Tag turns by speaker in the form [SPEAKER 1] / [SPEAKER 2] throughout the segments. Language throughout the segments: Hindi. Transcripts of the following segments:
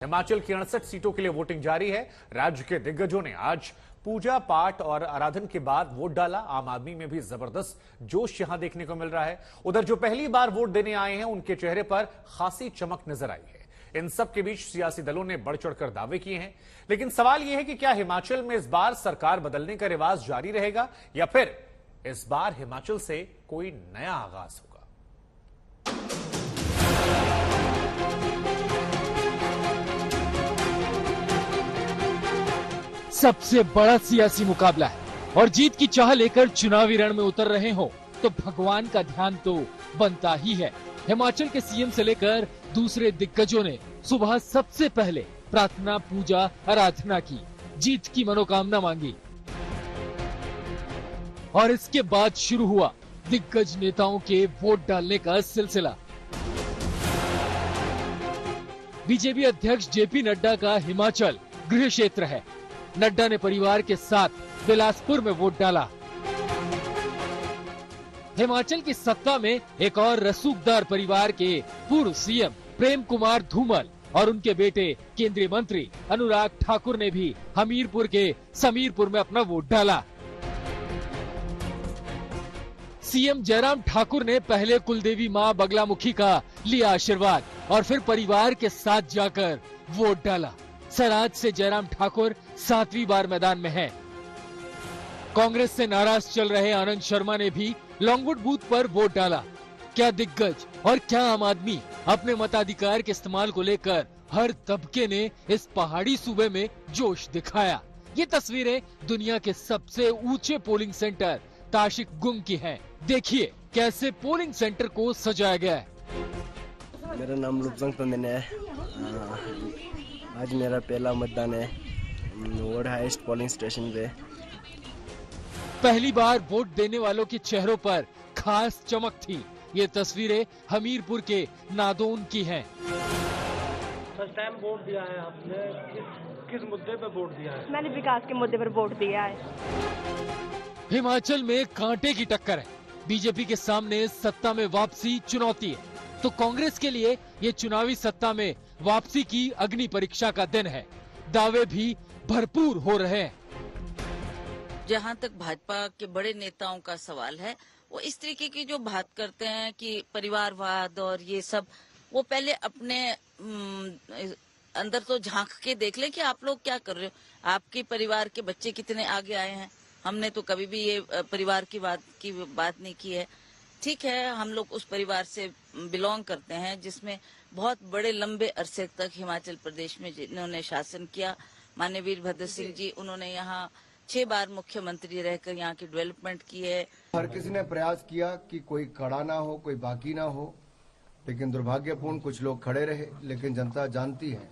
[SPEAKER 1] हिमाचल की 68 सीटों के लिए वोटिंग जारी है। राज्य के दिग्गजों ने आज पूजा पाठ और आराधन के बाद वोट डाला। आम आदमी में भी जबरदस्त जोश यहां देखने को मिल रहा है। उधर जो पहली बार वोट देने आए हैं उनके चेहरे पर खासी चमक नजर आई है। इन सब के बीच सियासी दलों ने बढ़ चढ़कर दावे किए हैं, लेकिन सवाल यह है कि क्या हिमाचल में इस बार सरकार बदलने का रिवाज जारी रहेगा या फिर इस बार हिमाचल से कोई नया आगाज होगा।
[SPEAKER 2] सबसे बड़ा सियासी मुकाबला है और जीत की चाह लेकर चुनावी रण में उतर रहे हो तो भगवान का ध्यान तो बनता ही है। हिमाचल के सीएम से लेकर दूसरे दिग्गजों ने सुबह सबसे पहले प्रार्थना, पूजा, आराधना की, जीत की मनोकामना मांगी और इसके बाद शुरू हुआ दिग्गज नेताओं के वोट डालने का सिलसिला। बीजेपी अध्यक्ष जेपी नड्डा का हिमाचल गृह क्षेत्र है। नड्डा ने परिवार के साथ बिलासपुर में वोट डाला। हिमाचल की सत्ता में एक और रसूखदार परिवार के पूर्व सीएम प्रेम कुमार धूमल और उनके बेटे केंद्रीय मंत्री अनुराग ठाकुर ने भी हमीरपुर के समीरपुर में अपना वोट डाला। सीएम जयराम ठाकुर ने पहले कुलदेवी मां बगलामुखी का लिया आशीर्वाद और फिर परिवार के साथ जाकर वोट डाला। सराज से जयराम ठाकुर 7वीं बार मैदान में हैं। कांग्रेस से नाराज चल रहे आनंद शर्मा ने भी लॉन्गवुड बूथ पर वोट डाला। क्या दिग्गज और क्या आम आदमी अपने मताधिकार के इस्तेमाल को लेकर हर तबके ने इस पहाड़ी सूबे में जोश दिखाया। ये तस्वीरें दुनिया के सबसे ऊंचे पोलिंग सेंटर ताशिक गुंग की हैं। देखिए कैसे पोलिंग सेंटर को सजाया गया है।
[SPEAKER 3] मेरा नाम लुपजंग तंदन है। आज मेरा पहला मतदान है वोट हाईएस्ट पोलिंग स्टेशन पे।
[SPEAKER 2] पहली बार वोट देने वालों के चेहरों पर खास चमक थी। ये तस्वीरें हमीरपुर के नादौन की हैं।
[SPEAKER 4] फर्स्ट टाइम वोट दिया है आपने, किस मुद्दे पे वोट दिया है?
[SPEAKER 5] मैंने विकास के मुद्दे पर वोट दिया है।
[SPEAKER 2] हिमाचल में कांटे की टक्कर है। बीजेपी के सामने सत्ता में वापसी चुनौती है, तो कांग्रेस के लिए ये चुनावी सत्ता में वापसी की अग्नि परीक्षा का दिन है। दावे भी भरपूर हो रहे हैं।
[SPEAKER 6] जहां तक भाजपा के बड़े नेताओं का सवाल है, वो इस तरीके की जो बात करते हैं कि परिवारवाद और ये सब, वो पहले अपने अंदर तो झांक के देख ले कि आप लोग क्या कर रहे हो। आपके परिवार के बच्चे कितने आगे आए हैं। हमने तो कभी भी ये परिवार की बात नहीं की है। ठीक है, हम लोग उस परिवार से बिलोंग करते हैं जिसमें बहुत बड़े लंबे अरसे तक हिमाचल प्रदेश में जिन्होंने शासन किया। माननीय वीरभद्र सिंह जी, उन्होंने यहाँ 6 बार मुख्यमंत्री रहकर यहाँ की डेवलपमेंट की है।
[SPEAKER 7] हर किसी ने प्रयास किया कि कोई खड़ा ना हो, कोई बाकी ना हो, लेकिन दुर्भाग्यपूर्ण कुछ लोग खड़े रहे। लेकिन जनता जानती है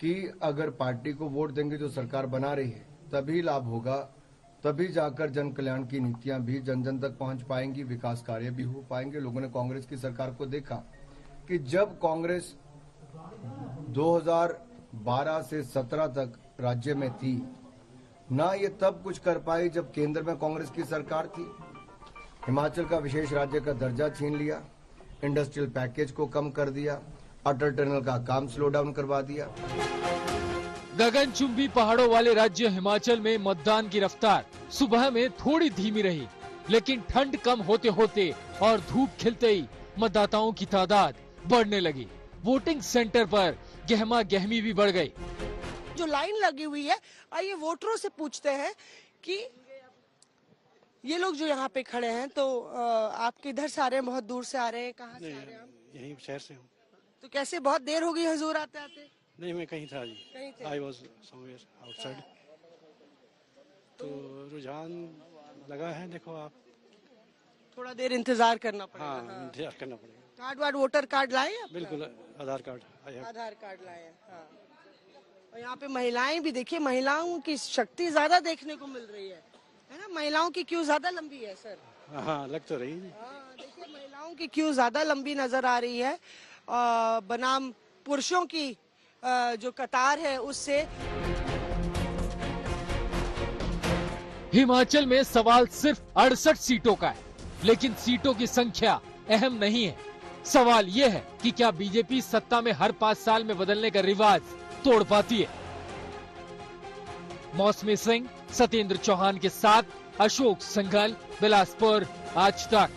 [SPEAKER 7] कि अगर पार्टी को वोट देंगे जो सरकार बना रही है तभी लाभ होगा, तभी जाकर जन कल्याण की नीतियां भी जन जन तक पहुंच पाएंगी, विकास कार्य भी हो पाएंगे। लोगों ने कांग्रेस की सरकार को देखा कि जब कांग्रेस 2012 से 17 तक राज्य में थी ना, ये तब कुछ कर पाई जब केंद्र में कांग्रेस की सरकार थी। हिमाचल का विशेष राज्य का दर्जा छीन लिया, इंडस्ट्रियल पैकेज को कम कर दिया, अटल टनल का काम स्लो डाउन करवा दिया।
[SPEAKER 2] गगनचुंबी पहाड़ों वाले राज्य हिमाचल में मतदान की रफ्तार सुबह में थोड़ी धीमी रही, लेकिन ठंड कम होते होते और धूप खिलते ही मतदाताओं की तादाद बढ़ने लगी। वोटिंग सेंटर पर गहमा गहमी भी बढ़ गई।
[SPEAKER 8] जो लाइन लगी हुई है, आइए वोटरों से पूछते हैं कि ये लोग जो यहाँ पे खड़े हैं, तो आप किधर से आ रहे हैं? बहुत दूर से आ रहे हैं? कहाँ से आ रहे हैं?
[SPEAKER 4] यहीं शहर से हूँ।
[SPEAKER 8] तो कैसे बहुत देर हो गई हुजूर आते आते?
[SPEAKER 4] नहीं, मैं कहीं था जी।
[SPEAKER 8] कहीं थे?
[SPEAKER 4] I was somewhere outside. तो रुझान लगा है, देखो आप।
[SPEAKER 8] थोड़ा देर इंतजार करना पड़ेगा।
[SPEAKER 4] हाँ, इंतजार करना पड़ेगा।
[SPEAKER 8] कार्ड वार्ड, वोटर कार्ड लाए आप?
[SPEAKER 4] बिल्कुल, आधार कार्ड
[SPEAKER 8] आधार कार्ड लाए हैं। हाँ। और यहाँ पे महिलाएं भी, देखिए महिलाओं की शक्ति ज्यादा देखने को मिल रही है ना। महिलाओं की क्यू ज्यादा लंबी है सर।
[SPEAKER 4] हाँ, लग तो रही है।
[SPEAKER 8] हाँ, देखिए महिलाओं की क्यू ज्यादा लंबी नजर आ रही है बनाम पुरुषों की जो कतार है उससे।
[SPEAKER 2] हिमाचल में सवाल सिर्फ 68 सीटों का है, लेकिन सीटों की संख्या अहम नहीं है। सवाल ये है कि क्या बीजेपी सत्ता में हर 5 साल में बदलने का रिवाज तोड़ पाती है। मौसमी सिंह, सत्येंद्र चौहान के साथ अशोक सिंघल, बिलासपुर, आज तक।